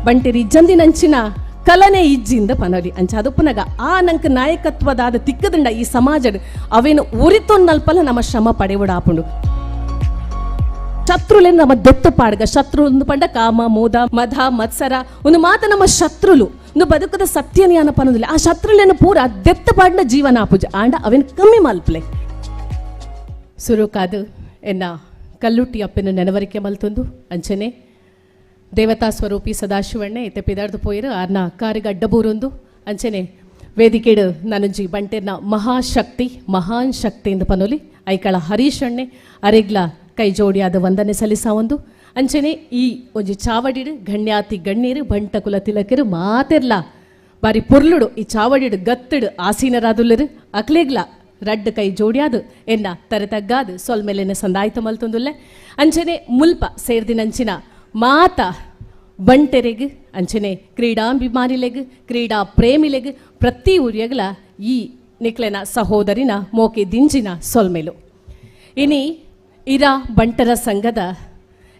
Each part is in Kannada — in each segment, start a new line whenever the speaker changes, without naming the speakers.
ಬಂಟೆರಿ ಇಜ್ಜಂದಿನಂಚಿನ ಕಲನೆ ಇಜ್ಜಿಂದ ಪನರಿ ಅಂಚ ಅದು ಪುನಗ ಆ ನಂಕ ನಾಯಕತ್ವದಾದ ತಿಕ್ಕದಂಡ ಈ ಸಮಾಜ ಅವೇನು ಉರಿತೊನ್ನಲ್ಪಲ ನಮ್ಮ ಶ್ರಮ ಪಡೆವಡಾಪುಂಡು ಶತ್ರುಲೆ ನಮ್ಮ ದೊತ್ತು ಪಾಡ್ಗ ಶತ್ರು ಒಂದು ಪಂಡ ಕಾಮ ಮೋದ ಮಧ ಮತ್ಸರ ಒಂದು ಮಾತ ನಮ್ಮ ಶತ್ರುಲು ಒಂದು ಬದುಕದ ಸತ್ಯನಿಯಾನ ಪನ್ನೋದಿಲ್ಲ ಆ ಶತ್ರುಲೇನು ಪೂರ ದೆತ್ತ ಪಾಡಿನ ಜೀವನ ಪೂಜ ಆಂಡ ಅವೇನು ಕಮ್ಮಿ ಮಲ್ಪಲೆ ಸುರುಕಾದು ಎನ್ನ ಕಲ್ಲುಟ್ಟಿ ಅಪ್ಪನ ನೆನವರಿಕೆ ಮಲ್ತೊಂದು ಅಂಚನೆ ದೇವತಾ ಸ್ವರೂಪಿ ಸದಾಶಿವಣ್ಣೆ ಇತ್ತೆ ಪಿದಾರ್ದು ಪೋಯಿರು ಆರ್ನ ಕಾರಿಗೆ ಅಡ್ಡಬೂರೊಂದು ಅಂಚನೆ ವೇದಿಕೆಡು ನನಂಜಿ ಬಂಟೆರ್ನ ಮಹಾಶಕ್ತಿ ಮಹಾನ್ ಶಕ್ತಿ ಎಂದು ಪನೋಲಿ ಐಕಳ ಹರೀಶ್ ಅಣ್ಣೆ ಅರೆಗ್ಲ ಕೈ ಜೋಡಿಯಾದ ವಂದನೆ ಸಲ್ಲಿಸಾವೊಂದು ಅಂಚನೆ ಈ ಒಂಜಿ ಚಾವಡಿಡು ಗಣ್ಯಾತಿ ಗಣ್ಯರು ಬಂಟ ಕುಲ ತಿಲಕರು ಮಾತೆರ್ಲ ಬಾರಿ ಪುರ್ಲುಡು ಈ ಚಾವಡಿಡು ಗತ್ತಡು ಆಸೀನರಾದುಲ್ಲರು ಅಕ್ಲೇಗ್ಲ ರಡ್ಡು ಕೈ ಜೋಡಿಯಾದು ಎನ್ನ ತರತಗ್ಗಾದು ಸೊಲ್ಮೆಲೆನ ಸಂದಾಯ್ತ ಮಲ್ತೊಂದುಲ್ಲೆ ಅಂಚನೆ ಮುಲ್ಪ ಸೇರ್ದಿನಂಚಿನ ಮಾತ ಬಂಟೆರೆಗ್ ಅಂಚನೆ ಕ್ರೀಡಾಭಿಮಾನಿಲೆಗ್ ಕ್ರೀಡಾ ಪ್ರೇಮಿಲೆಗ್ ಪ್ರತಿ ಊರಿಯಗ್ಲ ಈ ನಿಕ್ಲೆನ ಸಹೋದರಿನ ಮೋಕೆ ದಿಂಜಿನ ಸೊಲ್ಮೆಲು ಇನಿ ಇರಾ ಬಂಟರ ಸಂಘದ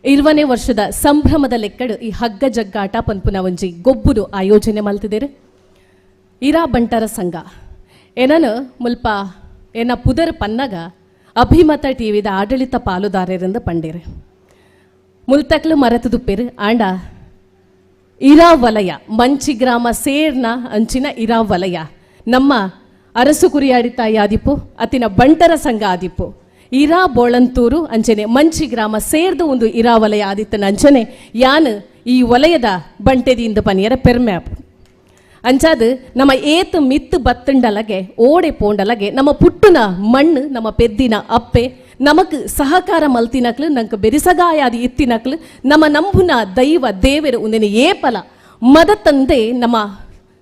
20ನೇ ವರ್ಷದ ಸಂಭ್ರಮದ ಲೆಕ್ಕಡು ಈ ಹಗ್ಗ ಜಗ್ಗಾಟ ಪನ್ಪುನ ಒಂಜಿ ಗೊಬ್ಬುರು ಆಯೋಜನೆ ಮಲ್ತಿದ್ದೇರು ಇರಾ ಬಂಟರ ಸಂಘ ಏನನು ಮುಲ್ಪ ಏನ ಪುದರ್ ಪನ್ನಗ ಅಭಿಮತ ಟಿವಿದ ಆಡಳಿತ ಪಾಲುದಾರರಿಂದ ಪಂಡೇರು ಮುಲ್ತಕ್ಲು ಮರೆತುದುಪ್ಪೇರು ಆಂಡ ಇರಾ ವಲಯ ಮಂಚಿ ಗ್ರಾಮ ಸೇರ್ನ ಅಂಚಿನ ಇರಾ ವಲಯ ನಮ್ಮ ಅರಸು ಕುರಿಯಾಡಿತ ಯಾದಿಪ್ಪು ಅತಿನ ಬಂಟರ ಸಂಘ ಆದಿಪ್ಪು ಇರಾ ಬೋಳಂತೂರು ಅಂಚನೆ ಮಂಚಿ ಗ್ರಾಮ ಸೇರ್ದು ಒಂದು ಇರಾ ವಲಯ ಆದಿತ್ತನ ಅಂಚನೆ ಯಾನ್ ಈ ವಲಯದ ಬಂಟೆದಿಂದ ಪನಿಯರ ಪೆರ್ಮೆ ಅಂಚಾದು ನಮ್ಮ ಏತು ಮಿತ್ತು ಬತ್ತಂಡಲಗೆ ಓಡೆ ಪೋಂಡಲಗೆ ನಮ್ಮ ಪುಟ್ಟುನ ಮಣ್ಣು ನಮ್ಮ ಪೆದ್ದಿನ ಅಪ್ಪೆ ನಮಕ್ ಸಹಕಾರ ಮಲ್ತಿನಕ್ಲು ನಂಗೆ ಬೆರಿಸಗಾಯಾದಿ ಇತ್ತಿನಕ್ಲು ನಮ್ಮ ನಂಬುನ ದೈವ ದೇವರು ಒಂದಿನ ಏಪಲ ಮದ ತಂದೆ ನಮ್ಮ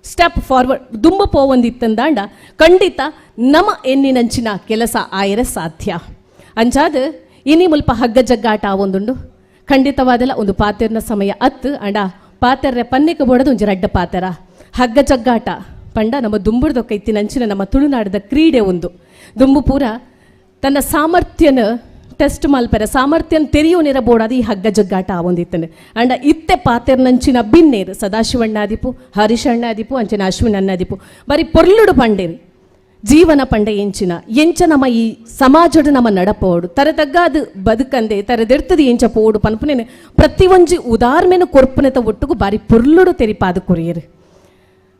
ಸ್ಟೆಪ್ ಫಾರ್ವರ್ಡ್ ದುಂಬ ಪೋವಂದಿತ್ತಂದಾಂಡ ಖಂಡಿತ ನಮ್ಮ ಎನ್ನಿನಂಚಿನ ಕೆಲಸ ಆಯರ ಸಾಧ್ಯ ಅಂಚಾದ ಇನಿ ಮುಲ್ಪ ಹಗ್ಗ ಜಗ್ಗಾಟ ಒಂದುಂಡು ಖಂಡಿತವಾದಲ್ಲ ಒಂದು ಪಾತೆರ್ನ ಸಮಯ ಅತ್ತು ಅಂಡ ಪಾತೆರ್ರೆ ಪನ್ನೆಗೆ ಬೋಡದು ಒಂಜಿ ರಡ್ಡ ಪಾತೆರ ಹಗ್ಗ ಜಗ್ಗಾಟ ಪಂಡ ನಮ್ಮ ದುಂಬುರ್ದೊಕ್ಕ ಇತ್ತಿನಂಚಿನ ನಮ್ಮ ತುಳುನಾಡದ ಕ್ರೀಡೆ ಒಂದು ದುಂಬು ಪೂರ ತನ್ನ ಸಾಮರ್ಥ್ಯನ ಟೆಸ್ಟ್ ಮಲ್ಪೆರ ಸಾಮರ್ಥ್ಯನ ತೆರೆಯೋನಿರಬೋಡಾದ ಈ ಹಗ್ಗ ಜಗ್ಗಾಟ ಒಂದಿತ್ತನೆ ಅಂಡ ಇತ್ತೆ ಪಾತೆರ್ನಂಚಿನ ಬಿನ್ನೇರು ಸದಾಶಿವಣ್ಣ ಆದಿಪು ಹರೀಶ್ ಅಣ್ಣ ಆದಿಪು ಅಂಚಿನ ಅಶ್ವಿನ್ ಅಣ್ಣ ಆದಿಪು ಬರೀ ಪೊರ್ಲುಡು ಪಂಡೇರು ಜೀವನ ಪಂಡ ಎಂಚ ನಮ್ಮ ಈ ಸಮಾಜಡು ನಮ್ಮ ನಡಪೋಡು ತರತಗ್ಗಾದು ಬದುಕಂದೆ ತರದೆರ್ತದೆ ಎಂಚ ಪೋಡು ಪನ್ಪುನೇನು ಪ್ರತಿ ಒಂಜಿ ಉದಾರ್ಮೆನ ಕೊರ್ಪುನೆತ ಒಟ್ಟುಗು ಬಾರಿ ಪೊರ್ಲುಡು ತೆರಿಪಾದು ಕೊರಿಯರು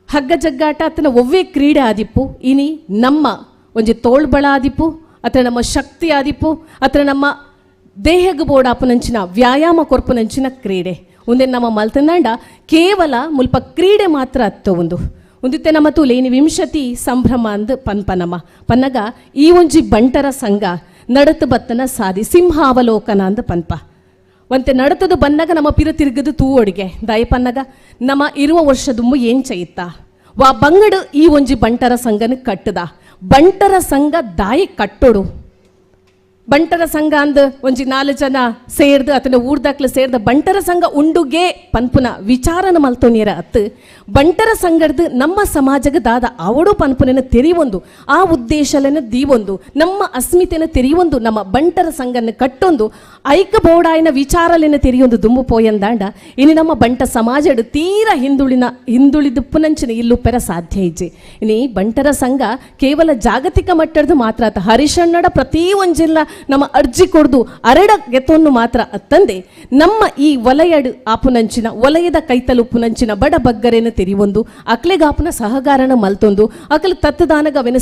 ಹಗ್ಗ ಜಗ್ಗಾಟ ಅತನ ಒವ್ವೇ ಕ್ರೀಡೆ ಆದಿಪ್ಪು ಇನಿ ನಮ್ಮ ಒಂಜಿ ತೋಳ್ಬಳ ಆದಿಪ್ಪು ಅತ್ರ ನಮ್ಮ ಶಕ್ತಿ ಆದಿಪ್ಪು ಅತ್ರ ನಮ್ಮ ದೇಹಗ ಬೋಡಾಪುನಂಚಿನ ವ್ಯಾಯಾಮ ಕೊರ್ಪುನಂಚಿನ ಕ್ರೀಡೆ ಒಂದೇ ನಮ್ಮ ಮಲ್ತಂದಾಂಡ ಕೇವಲ ಮುಲ್ಪ ಕ್ರೀಡೆ ಮಾತ್ರ ಅತ್ತ ಒಂದಿತ್ತೆ ನಮ್ಮ ತೂಲೇನಿ ವಿಂಶತಿ ಸಂಭ್ರಮ ಅಂದ್ ಪನ್ಪನಮ್ಮ ಪನ್ನಗ ಈ ಒಂಜಿ ಬಂಟರ ಸಂಘ ನಡತು ಬತ್ತನ ಸಾದಿ ಸಿಂಹಾವಲೋಕನ ಅಂದ್ ಪನ್ಪ ಒಂತೆ ನಡತದು ಬನ್ನಗ ನಮ್ಮ ಪಿರ ತಿರುಗದು ತೂ ಒಡಿಗೆ ದಾಯಿ ಪನ್ನಗ ನಮ್ಮ ಇರುವ ವರ್ಷದುಂಬು ಏನ್ ಚೈತ್ತ ವಾ ಬಂಗಡು ಈ ಒಂಜಿ ಬಂಟರ ಸಂಘನ ಕಟ್ಟದ ಬಂಟರ ಸಂಘ ದಾಯಿ ಕಟ್ಟೋಡು ಬಂಟರ ಸಂಘ ಅಂದ್ ಒಂಜಿ 4 ಜನ ಸೇರ್ದು ಅತನ ಊರ್ದಾಕ್ಲು ಸೇರ್ದ ಬಂಟರ ಸಂಘ ಉಂಡುಗೆ ಪನ್ಪುನ ವಿಚಾರನ ಮಲ್ತೋನಿಯರ ಅತ್ತು ಬಂಟರ ಸಂಘದ ನಮ್ಮ ಸಮಾಜಗ ದಾದ ಅವಡು ಪನ್ಪುನೆನ ತೆರಿವೊಂದು ಆ ಉದ್ದೇಶಲೆನ ದೀವೊಂದು ನಮ್ಮ ಅಸ್ಮಿತೆನ ತೆರಿವೊಂದು ನಮ್ಮ ಬಂಟರ ಸಂಘನ ಕಟ್ಟೊಂದು ಐಕ ಬೋಡಾಯಿನ ವಿಚಾರಲೆನ ತೆರಿಯೊಂದು ದುಂಬು ಪೋಯಂದಾಂಡ ಇನ್ನು ನಮ್ಮ ಬಂಟ ಸಮಾಜಡು ತೀರ ಹಿಂದುಳಿದು ಪುನಂಚಿನ ಇಲ್ಲು ಪೆರ ಸಾಧ್ಯ ಇಜ್ಜೆ ಇನಿ ಬಂಟರ ಸಂಘ ಕೇವಲ ಜಾಗತಿಕ ಮಟ್ಟದ ಮಾತ್ರ ಆತ ಹರಿಶಣ್ಣಡ ಪ್ರತಿ ಒಂಜಿಲ್ಲ ನಮ್ಮ ಅರ್ಜಿ ಕೊಡ್ದು ಅರಡ ಗೆತ್ತೊಂದು ಮಾತ್ರ ಅತ್ತಂದೆ ನಮ್ಮ ಈ ವಲಯಡು ಆಪುನಂಚಿನ ವಲಯದ ಕೈತಲು ಪುನಂಚಿನ ಬಡ ಬಗ್ಗರೇನು ತೆರಿವೊಂದು ಅಕ್ಲೆಗಾಪುನ ಸಹಕಾರನ ಮಲ್ತೊಂದು ಅಕಲು ತತ್ತದಾನಗ ಅವೆನು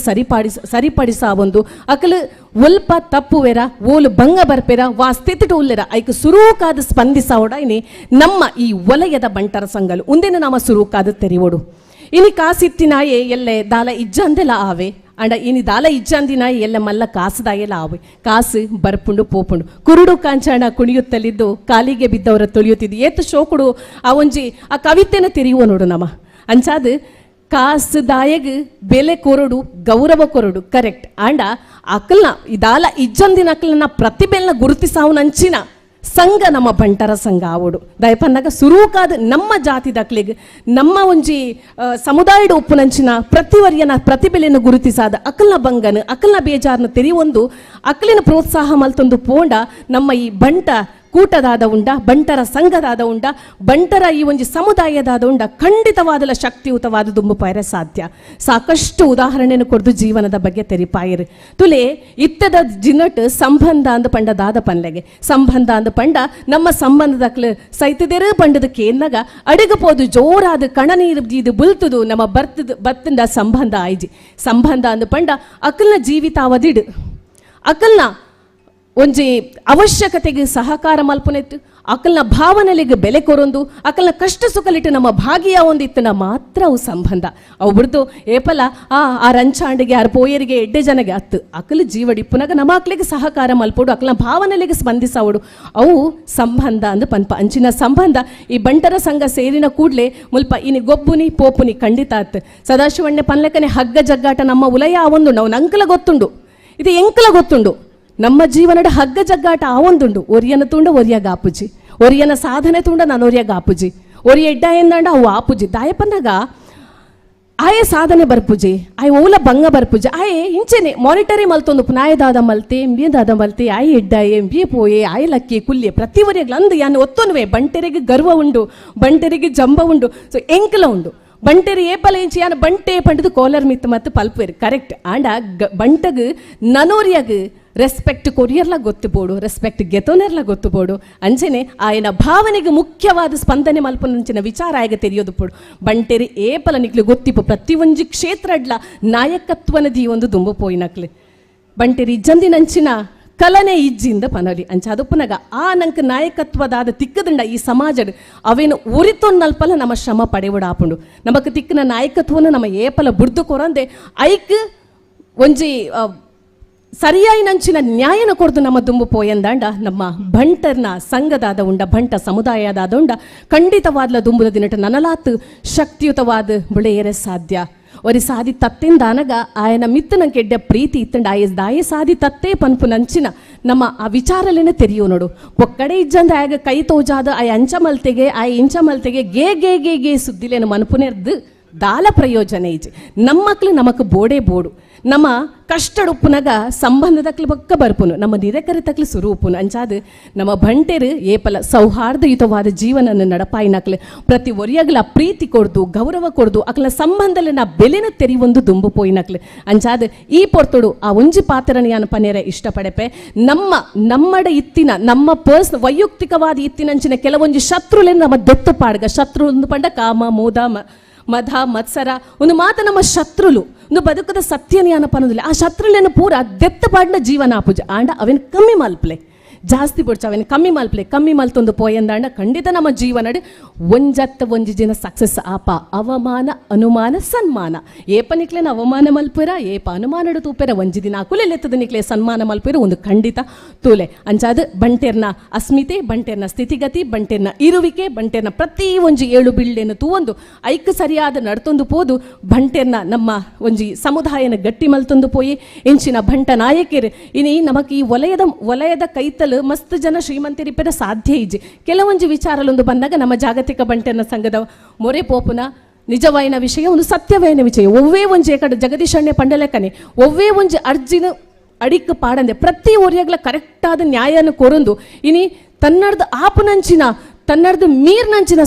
ಸರಿಪಡಿಸಾವೊಂದು ಅಕಲು ಒಲ್ಪ ತಪ್ಪುವೆರ ಓಲು ಭಂಗ ಬರ್ಪೆರ ವಾ ಸ್ಥಿತಿಟು ಉಲ್ಲೆರ ಐಕ ಸುರೂಕಾದ ಸ್ಪಂದಿಸಾವಡ ಇನಿ ನಮ್ಮ ಈ ವಲಯದ ಬಂಟರ ಸಂಘಲು ಒಂದೇನು ನಮ್ಮ ಸುರೂಕಾದ ತೆರಿವೋಡು ಇನಿ ಕಾಸಿತ್ತಿನಾಯೇ ಎಲ್ಲೆ ದಾಲ ಇಜ್ಜಂದೆಲ್ಲ ಆವೆ ಅಂಡ ಇನಿ ದಾಲ ಇಜ್ಜಂದಿನ ಎಲ್ಲ ಮಲ್ಲ ಕಾಸುದಾಯೆಲ್ಲ ಆವೆ ಕಾಸು ಬರ್ಪುಂಡು ಪೋಪುಂಡು ಕುರುಡು ಕಾಂಚಾಣ ಕುಣಿಯುತ್ತಲಿದ್ದು ಕಾಲಿಗೆ ಬಿದ್ದವರ ತೊಳೆಯುತ್ತಿದ್ದು ಏತು ಶೋಕುಡು ಆ ಒಂಜಿ ಆ ಕವಿತೆನ ತೆರೆಯುವ ನೋಡು ನಮ್ಮ ಅಂಚಾದು ಕಾಸು ದಾಯಗ್ ಬೆಲೆ ಕೊರಡು ಗೌರವ ಕೊರಡು ಕರೆಕ್ಟ್ ಆಂಡ ಅಕಲ್ನ ಇದಾಲ ಇಜ್ಜಂದಿನ ಅಕಲ್ನ ಪ್ರತಿಭೆಲ್ನ ಗುರುತಿಸಾವನಂಚಿನ ಸಂಘ ನಮ್ಮ ಬಂಟರ ಸಂಘ ಆವಡು ದಯಪನ್ನಾಗ ಸುರೂಕಾದ ನಮ್ಮ ಜಾತಿ ದಕ್ಲಿಗೆ ನಮ್ಮ ಒಂಜಿ ಸಮುದಾಯದ ಉಪ್ಪುನಂಚಿನ ಪ್ರತಿವರ್ಯನ ಪ್ರತಿಭೆಯನ್ನು ಗುರುತಿಸಾದ ಅಕಲ್ನ ಬಂಗನ ಅಕಲ್ನ ಬೇಜಾರನ ತೆರಿವೊಂದು ಅಕಲಿನ ಪ್ರೋತ್ಸಾಹ ಮಲ್ತೊಂದು ಪೋಂಡ ನಮ್ಮ ಈ ಬಂಟ ಕೂಟದಾದ ಉಂಡ ಬಂಟರ ಸಂಘದಾದ ಉಂಡ ಬಂಟರ ಈ ಒಂಜಿ ಸಮುದಾಯದಾದ ಉಂಡ ಖಂಡಿತವಾದಲ ಶಕ್ತಿಯುತವಾದ ದುಂಬು ಪಾಯರೆ ಸಾಧ್ಯ. ಸಾಕಷ್ಟು ಉದಾಹರಣೆಯನ್ನು ಕೊಡ್ದು ಜೀವನದ ಬಗ್ಗೆ ತೆರಿಪಾಯಿರು ತುಲೆ ಇತ್ತದ ಜಿನಟ್ ಸಂಬಂಧ ಅಂದು ಪಂಡ ದಾದ ಪನ್ಲೆಗೆ ಸಂಬಂಧ ಅಂದು ಪಂಡ ನಮ್ಮ ಸಂಬಂಧದಕ್ಲು ಸೈತದೇರು ಪಂಡದಕ್ಕೆ ಎನ್ನಗ ಅಡಗಪೋದು ಜೋರಾದ ಕಣ ನೀರು ಇದು ಬುಲ್ತುದು ನಮ್ಮ ಬತ್ತಂಡ ಸಂಬಂಧ ಆಯ್ಜಿ ಸಂಬಂಧ ಅಂದು ಪಂಡ ಅಕಲ್ನ ಜೀವಿತಾವದಿಡು ಅಕಲ್ನ ಒಂಜಿ ಅವಶ್ಯಕತೆಗೆ ಸಹಕಾರ ಮಲ್ಪುನೆತ್ತು ಅಕಲ್ನ ಭಾವನೆಲೆಗೆ ಬೆಲೆ ಕೊರೊಂದು ಅಕಲ್ನ ಕಷ್ಟ ಸುಖಲಿಟ್ಟು ನಮ್ಮ ಭಾಗಿಯ ಒಂದಿತ್ತನ ಮಾತ್ರ ಅವು ಸಂಬಂಧ ಅವು ಬಿಡ್ದು ಏಪಲ ಆ ರಂಚಾಂಡಿಗೆ ಆ ಪೋಯರಿಗೆ ಎಡ್ಡೆ ಜನಗೆ ಅತ್ತು ಅಕಲ್ ಜೀವಡಿಪ್ಪುನಾಗ ನಮ್ಮ ಅಕ್ಲಿಗೆ ಸಹಕಾರ ಮಲ್ಪೋಡು ಅಕಲ್ನ ಭಾವನೆಲೆಗೆ ಸ್ಪಂದಿಸವಡು ಅವು ಸಂಬಂಧ ಅಂದು ಪನ್ಪ ಅಂಚಿನ ಸಂಬಂಧ ಈ ಬಂಟರ ಸಂಘ ಸೇರಿನ ಕೂಡ್ಲೆ ಮುಲ್ಪ ಇನಿ ಗೊಬ್ಬುನಿ ಪೋಪುನಿ ಖಂಡಿತ ಅತ್ತು ಸದಾಶಿವಣ್ಣೆ ಪನ್ಲೆಕನೆ ಹಗ್ಗ ಜಗ್ಗಾಟ ನಮ್ಮ ಉಲಯ ಅವೊಂದು ನಾವು ನಂಕಲ ಗೊತ್ತುಂಡು ಇದು ಎಂಕಲ ಗೊತ್ತುಂಡು ನಮ್ಮ ಜೀವನದ ಹಗ್ಗ ಜಗ್ಗಾಟ ಆವೊಂದುಂಡು ಒರಿಯನ ತುಂಡ ಒರಿಯಾಗ ಆಪುಜಿ ಒರಿಯನ ಸಾಧನೆ ತುಂಡ ನಾನು ಒರಿಯಾಗ ಆಪುಜಿ ಒರಿಯ ಎಡ್ಡ ಎಂದಾಂಡ ಅವು ಆಪುಜಿ ದಾಯಪನ್ನಾಗ ಆಯೆ ಸಾಧನೆ ಬರ್ಪುಜಿ ಆಯ್ ಓಲ ಭಂಗ ಬರ್ಪುಜಿ ಆಯೆ ಇಂಚೆನೆ ಮಾನಿಟರಿ ಮಲ್ತೊಂದು ನಾಯದಾದ ಮಲ್ತೆ ಎಂಬಿಯದಾದ ಮಲ್ತೆ ಆಯ್ ಎಡ್ಡ ಎಂಬಿಯೆ ಪೋಯೆ ಆಯ್ ಲಕ್ಕಿ ಕುಲ್ಲೆ ಪ್ರತಿ ಒರಿಯಾಗ್ಲ ಅಂದು ಯಾನು ಒತ್ತೊನ್ವೆ ಬಂಟೆರಿಗೆ ಗರ್ವ ಉಂಡು ಬಂಟೆರಿಗೆ ಜಂಬ ಉಂಡು ಸೊ ಎಂಕಲ ಉಂಡು ಬಂಟೆರಿ ಏಪಲ ಇಂಚಿ ಯಾನು ಬಂಟೆ ಪಂಡದು ಕೋಲರ್ ಮಿತ್ತು ಮತ್ತು ಪಲ್ಪೇರು ಕರೆಕ್ಟ್ ಆಂಡ ಬಂಟಗ್ ನನೋರಿಯಾಗ ರೆಸ್ಪೆಕ್ಟ್ ಕೊರಿಯರ್ಲ ಗೊತ್ತುಬೋಡು ರೆಸ್ಪೆಕ್ಟ್ ಗೆತೋನೆರ್ಲ ಗೊತ್ತುಬೋಡು ಅಂಚೆನೆ ಆಯನ ಭಾವನೆಗೆ ಮುಖ್ಯವಾದ ಸ್ಪಂದನೆ ಮಲ್ಪನಂಚಿನ ವಿಚಾರ ಆಗ ತೆರೆಯೋದು ಪೋಡು ಬಂಟೆರಿ ಏಪಲ ನಿಕ್ಲು ಗೊತ್ತಿಪ್ಪು ಪ್ರತಿ ಒಂಜಿ ಕ್ಷೇತ್ರಡ್ಲ ನಾಯಕತ್ವನದಿ ಒಂದು ದುಂಬು ಪೋಯಿನಕ್ಲೆ ಬಂಟೆರಿ ಇಜ್ಜಂದಿನಂಚಿನ ಕಲನೆ ಇಜ್ಜಿಂದ ಪನಲಿ ಅಂಚ ಅದಪ್ಪನಾಗ ಆ ನಂಗೆ ನಾಯಕತ್ವದಾದ ತಿಕ್ಕದಂಡ ಈ ಸಮಾಜಡ್ ಅವೇನು ಉರಿತೊನ್ನಲ್ಪಲ ನಮ್ಮ ಶ್ರಮ ಪಡೆವಡಾಪುಂಡು ನಮಕ್ ತಿಕ್ಕನ ನಾಯಕತ್ವನ ನಮ್ಮ ಏಪಲ ಬುಡ್ದು ಕೊರಂದೆ ಐಕ್ ಒಂಜಿ ಸರಿಯಾಯಿನಂಚಿನ ನ್ಯಾಯನ ಕೊಡ್ದು ನಮ್ಮ ದುಂಬು ಪೋಯಂದಾಂಡ ನಮ್ಮ ಬಂಟರ್ನ ಸಂಘದಾದ ಉಂಡ ಬಂಟ ಸಮುದಾಯದಾದ ಉಂಡ ಖಂಡಿತವಾದ್ಲ ದುಂಬುದ ದಿನಟ ನನಲಾತ್ ಶಕ್ತಿಯುತವಾದ ಬುಳೆಯರೆ ಸಾಧ್ಯ ಒರಿ ಸಾದಿ ತತ್ತೆಂದಾನಗ ಆಯನ ಮಿತ್ತು ನಂಗೆ ಎಡ್ಡ ಪ್ರೀತಿ ಇತ್ತಂಡ ದಾಯ ಸಾದಿ ತತ್ತೇ ಪನ್ಪು ನಂಚಿನ ನಮ್ಮ ಆ ವಿಚಾರಲೇನೆ ತೆರೆಯೋ ನೋಡು ಒಕ್ಕಡೆ ಇಜ್ಜಂದ ಆಗ ಕೈ ತೋಜಾದ ಆಯ ಅಂಚ ಮಲ್ತೆಗೆ ಆಯ ಇಂಚ ಮಲ್ತೆಗೆ ಗೇ ಸುದ್ದಿಲೇನು ಮನ್ಪುನೆರ್ದು ದಾಲ ಪ್ರಯೋಜನ ಈಜಿ ನಮ್ಮ ಮಕ್ಳು ನಮಕ್ ಬೋಡೆ ಬೋಡು ನಮ್ಮ ಕಷ್ಟಡುಪ್ಪುನಗ ಸಂಬಂಧದಕ್ಲು ಬಕ್ಕ ಬರ್ಪುನು ನಮ್ಮ ನಿರಕರಿತಕ್ಲು ಸುರೂಪುನು ಅಂಚಾದ ನಮ್ಮ ಬಂಟೆರು ಏಪಲ ಸೌಹಾರ್ದಯುತವಾದ ಜೀವನ ನಡಪಾಯಿನಕ್ಲು ಪ್ರತಿ ಒರಿಯಗ್ಲ ಪ್ರೀತಿ ಕೊಡ್ದು ಗೌರವ ಕೊಡ್ದು ಅಕ್ಲ ಸಂಬಂಧಲಿನ ಬೆಲೆನ ತೆರಿವೊಂದು ದುಂಬು ಪೋಯಿನಕ್ಲು ಅಂಚಾದ ಈ ಪೊರ್ತುಡು ಆ ಒಂಜಿ ಪಾತ್ರನ ಯಾನ ಪನೇರ ಇಷ್ಟಪಡೆಪೆ ನಮ್ಮಡ ಇತ್ತಿನ ನಮ್ಮ ವೈಯಕ್ತಿಕವಾದ ಇತ್ತಿನಂಚಿನ ಕೆಲವೊಂಜಿ ಶತ್ರುಲೇನು ನಮ್ಮ ದೊತ್ತು ಪಾಡ್ಗ ಶತ್ರು ಒಂದು ಪಂಡ ಕಾಮ ಮೋದ ಮಧ ಮತ್ಸರ ಒಂದು ಮಾತ ನಮ್ಮ ಶತ್ರುಲು ಒಂದು ಬದುಕದ ಸತ್ಯನ ಯಾನಪ್ಪ ಅನ್ನೋದಿಲ್ಲ ಆ ಶತ್ರುಲೇನು ಪೂರ ದೆತ್ತ ಪಾಡಿನ ಜೀವನ ಆಪುಜ ಆಂಡ ಅವೇನು ಕಮ್ಮಿ ಮಲ್ಪಲೆ ಜಾಸ್ತಿ ಬಿಡ್ಚ ಅವೇನು ಕಮ್ಮಿ ಮಲ್ತೊಂದು ಪೋಯಂದಾಂಡ ಖಂಡಿತ ನಮ್ಮ ಜೀವನಡ್ ಒಂಜಿ ಜನ ಸಕ್ಸಸ್ ಆಪ ಅವಮಾನ ಅನುಮಾನ ಸನ್ಮಾನ ಏಪ ನಿಕ್ಲೇನ ಅವಮಾನ ಮಲ್ಪೇರ ಏಪ ಅನುಮಾನಡು ತೂಪೇರ ಒಂಜಿ ದಿನ ಕುಲೆಲೆತ್ತದ ನಿಕ್ಲೆ ಸನ್ಮಾನ ಮಲ್ಪೇರ ಒಂದು ಖಂಡಿತ ತೂಲೆ ಅಂಚಾದ ಬಂಟೆರ್ನ ಅಸ್ಮಿತೆ ಬಂಟೆರ್ನ ಸ್ಥಿತಿಗತಿ ಬಂಟೆರ್ನ ಇರುವಿಕೆ ಬಂಟೆರ್ನ ಪ್ರತಿ ಒಂಜಿ ಏಳು ಬೀಳ್ಳೆನು ತೂವೊಂದು ಐಕ್ ಸರಿಯಾದ ನಡ್ತೊಂದು ಪೋದು ಬಂಟೆರ್ನ ನಮ್ಮ ಒಂಜಿ ಸಮುದಾಯನ ಗಟ್ಟಿ ಮಲ್ತೊಂದು ಪೋಯಿ ಇಂಚಿನ ಬಂಟ ನಾಯಕರು ಇನಿ ನಮಕ್ ಈ ವಲಯದ ಕೈತಲು ಮಸ್ತ್ ಜನ ಶ್ರೀಮಂತರಿಪ್ಪರ ಸಾಧ್ಯ ಇಜ್ಜಿ ಕೆಲವೊಂಜಿ ವಿಚಾರಲೊಂದು ಬಂದಾಗ ನಮ್ಮ ಜಾಗತಿಕ ಬಂಟೆರ್ನ ಸಂಘದ ಮೊರೆ ಪೋಪುನ ನಿಜವಾಯಿನ ವಿಷಯ ಒಂದು ಸತ್ಯವೈನ ವಿಷಯ ಒವ್ವೇ ಒಂಜಿ ಏಕಡೆ ಜಗದೀಶಣ್ಣೆ ಪಂಡಲೆಕ್ಕನೆ ಒವ್ವೇ ಒಂಜಿ ಅರ್ಜಿನ ಅಡಿಕ್ ಪಾಡಂದೆ ಪ್ರತಿ ಒರಿಯಾಗ್ಲ ಕರೆಕ್ಟಾದ ನ್ಯಾಯನ ಕೊರೊಂದು ಇನಿ ತನ್ನಡ್ದು ಆಪುನಂಚಿನ ತನ್ನಡ್ದು ಮೀರ್ನಂಚಿನ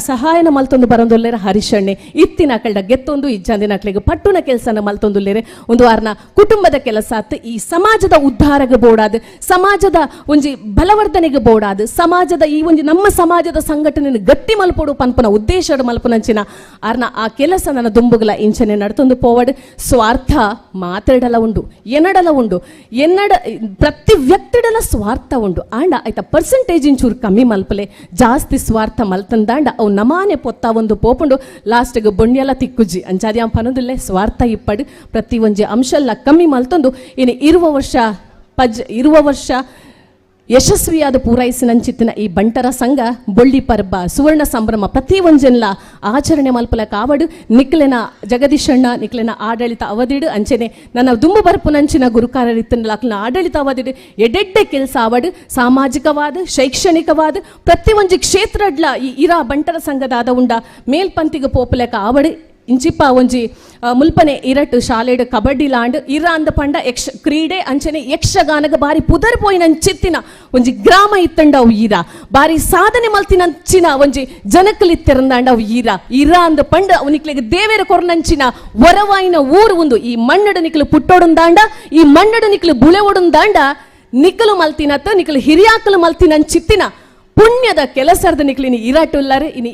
ಸಹಾಯನ ಮಲ್ತೊಂದು ಬರೋದೊಲ್ಲೇರ ಹರಿಶಣ್ಣೆ ಇತ್ತಿನ ಕಳ್ಳ ಗೆತ್ತೊಂದು ಇಜ್ಜಂದಿನ ಅಕ್ಲೆಗೆ ಪಟ್ಟುನ ಕೆಲಸನ ಮಲ್ತೊಂದುಲ್ಲೇರೆ ಒಂದು ವಾರನ ಕುಟುಂಬದ ಕೆಲಸ ಅತ್ತು ಈ ಸಮಾಜದ ಉದ್ಧಾರಗೆ ಬೋಡಾದು ಸಮಾಜದ ಒಂಜಿ ಬಲವರ್ಧನೆಗೆ ಬೋಡಾದು ಸಮಾಜದ ಈ ಒಂಜಿ ನಮ್ಮ ಸಮಾಜದ ಸಂಘಟನೆ ಗಟ್ಟಿ ಮಲ್ಪೋಡು ಪನ್ಪುನ ಉದ್ದೇಶದ ಮಲ್ಪನಂಚಿನ ಆರ್ನ ಆ ಕೆಲಸ ನನ್ನ ದುಂಬುಗಳ ಇಂಚನೆ ನಡ್ತೊಂದು ಪೋವಡ್ ಸ್ವಾರ್ಥ ಮಾತಾಡಲ ಉಂಡು ಪ್ರತಿ ವ್ಯಕ್ತಿಡಲ ಸ್ವಾರ್ಥ ಉಂಡು ಆಂಡ ಆಯ್ತಾ ಪರ್ಸೆಂಟೇಜ್ ಇಂಚೂರು ಕಮ್ಮಿ ಮಲ್ಪಲೆ ಜಾಸ್ತಿ ಸ್ವಾರ್ಥ ಮಲ್ತಂದಾಂಡ ಅವು ನಮಾನೆ ಪೊತ್ತ ಒಂದು ಪೋಪುಂಡು ಲಾಸ್ಟ್ಗೆ ಬೊಣ್ಯೆಲ್ಲ ತಿಕ್ಕುಜಿ ಅಂಚಾದ್ಯಾಂ ಪನೋದಿಲ್ಲೆ ಸ್ವಾರ್ಥ ಇಪ್ಪಡು ಪ್ರತಿ ಒಂಜಿ ಅಂಶಲ್ಲ ಕಮ್ಮಿ ಮಲ್ತೊಂದು ಇನ್ನು ಇರುವ ವರ್ಷ ಯಶಸ್ವಿಯಾದ ಪೂರೈಸಿನಂಚಿತ್ತಿನ ಈ ಬಂಟರ ಸಂಘ ಬೊಳ್ಳಿ ಪರ್ಬ ಸುವರ್ಣ ಸಂಭ್ರಮ ಪ್ರತಿ ಒಂಜೆಲ್ಲ ಆಚರಣೆ ಮಲ್ಪಲ ಕಾವಡು ನಿಕ್ಲೆನ ಜಗದೀಶಣ್ಣ ನಿಕ್ಲೆನ ಆಡಳಿತ ಅವಧಿಡು ಅಂಚೆನೆ ನನ್ನ ದುಂಬು ಬರ್ಪುನಂಚಿನ ಗುರುಕಾರರಿತ್ತನಲ್ಲ ಅಕ್ಲನ ಆಡಳಿತ ಅವಧಿಡು ಎಡೆಡ್ಡೆ ಕೆಲಸ ಅವಡು ಸಾಮಾಜಿಕವಾದ ಶೈಕ್ಷಣಿಕವಾದ ಪ್ರತಿ ಒಂಜಿ ಕ್ಷೇತ್ರಡ್ಲ ಈ ಇರಾ ಬಂಟರ ಸಂಘದಾದ ಉಂಡ ಮೇಲ್ಪಂತಿಗೆ ಪೋಪಲೆಕ ಅವಡು ಇಂಚಿಪ್ಪ ಒಂಜಿ ಮುಲ್ಪನೆ ಇರಟ್ ಶಾಲೆಡ್ ಕಬಡ್ಡಿ ಲಾಂಡ್ ಇರ ಅಂದ ಪಂಡ ಕ್ರೀಡೆ ಅಂಚನೆ ಯಕ್ಷಗಾನಗ ಬಾರಿ ಪುದರ್ ಪೋಯಿನಂಚಿತ್ತಿನ ಒಂಜಿ ಗ್ರಾಮ ಇತ್ತಂಡ ಅವು ಈರ ಬಾರಿ ಸಾಧನೆ ಮಲ್ತಿನಂಚಿನ ಒಂಜಿ ಜನಕಲಿತ್ತಿರಂದಾಂಡ ಅವು ಇರ ಅಂದ ಪಂಡ ಅವನಿಕ್ಲೆಗ್ ದೇವೇರ ಕೊರ್ನಂಚಿನ ವರವಾಯಿನ ಊರು ಒಂದು ಈ ಮಣ್ಣಡ ನಿಕ್ಲು ಪುಟ್ಟೋಡುಂದಾಂಡ ಈ ಮಣ್ಣಡ ನಿಕ್ಲು ಬುಳೆ ಒಡುಂದಾಂಡ ನಿಕಲು ಮಲ್ತಿನತ್ತ ನಿಕಲು ಹಿರಿಯಾಕಲು ಮಲ್ತಿನಂಚಿತ್ತಿನ ಪುಣ್ಯದ ಕೆಲಸದ ನಿಕ್ಲಿನಿ ಇರಾಟುಲ್ಲಾರೆ ಇನಿ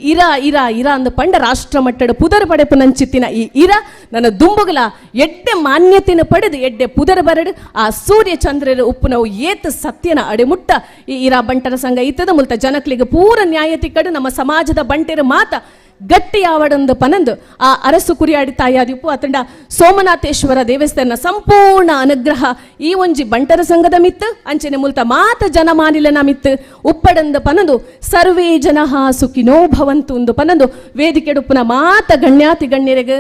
ಇರ ಅಂದ ಪಂಡ ರಾಷ್ಟ್ರ ಮಟ್ಟದ ಪುದರ ಪಡೆಪು ನಂಚಿತ್ತಿನ ಈ ಇರ ನನ್ನ ದುಂಬುಗಲ ಎಡ್ಡೆ ಮಾನ್ಯತೆನ ಪಡೆದು ಎಡ್ಡೆ ಪುದರ ಬರಡು ಆ ಸೂರ್ಯ ಚಂದ್ರರ ಉಪ್ಪು ನಾವು ಏತ ಸತ್ಯನ ಅಡೆಮುಟ್ಟ ಈ ಇರಾ ಬಂಟರ ಸಂಘ ಇತ್ತದ ಮುಲ್ತ ಜನಕ್ಲಿಗೆ ಪೂರ ನ್ಯಾಯತಿ ಕಡು ನಮ್ಮ ಸಮಾಜದ ಬಂಟೆರ ಮಾತ ಗಟ್ಟಿ ಆವಡಂದು ಪನಂದು ಆ ಅರಸು ಕುರಿಯಾಡಿ ತಾಯಾದಿಪ್ಪು ಅತಂಡ ಸೋಮನಾಥೇಶ್ವರ ದೇವಸ್ಥಾನ ಸಂಪೂರ್ಣ ಅನುಗ್ರಹ ಈ ಒಂಜಿ ಬಂಟರ ಸಂಘದ ಮಿತ್ತು ಅಂಚನೆ ಮುಲ್ತ ಮಾತ ಜನಮಾನಿಲನ ಮಿತ್ತು ಉಪ್ಪಡಂದು ಪನಂದು ಸರ್ವೇ ಜನಃ ಸುಖಿನೋ ಭವಂತು ಒಂದು ಪನಂದು ವೇದಿಕೆಡುಪ್ಪುನ ಮಾತ ಗಣ್ಯಾತಿ ಗಣ್ಯರಿಗೆ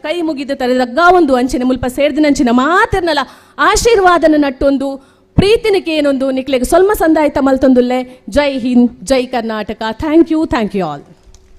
ಕೈ ಮುಗಿದ ತಲೆದಗ್ಗ ಒಂದು ಅಂಚನೆ ಮುಲ್ಪ ಸೇರ್ದಿನಂಚಿನ ಮಾತಿರ್ನಲ್ಲ ಆಶೀರ್ವಾದನ ನಟ್ಟೊಂದು ಪ್ರೀತಿನಿಕೆ ಏನೊಂದು ನಿಕ್ಲೆಗೆ ಸ್ವಲ್ಪ ಸಂದಾಯಿತ ಮಲ್ತೊಂದುಲ್ಲೆ ಜೈ ಹಿಂದ್ ಜೈ ಕರ್ನಾಟಕ ಥ್ಯಾಂಕ್ ಯು ಆಲ್.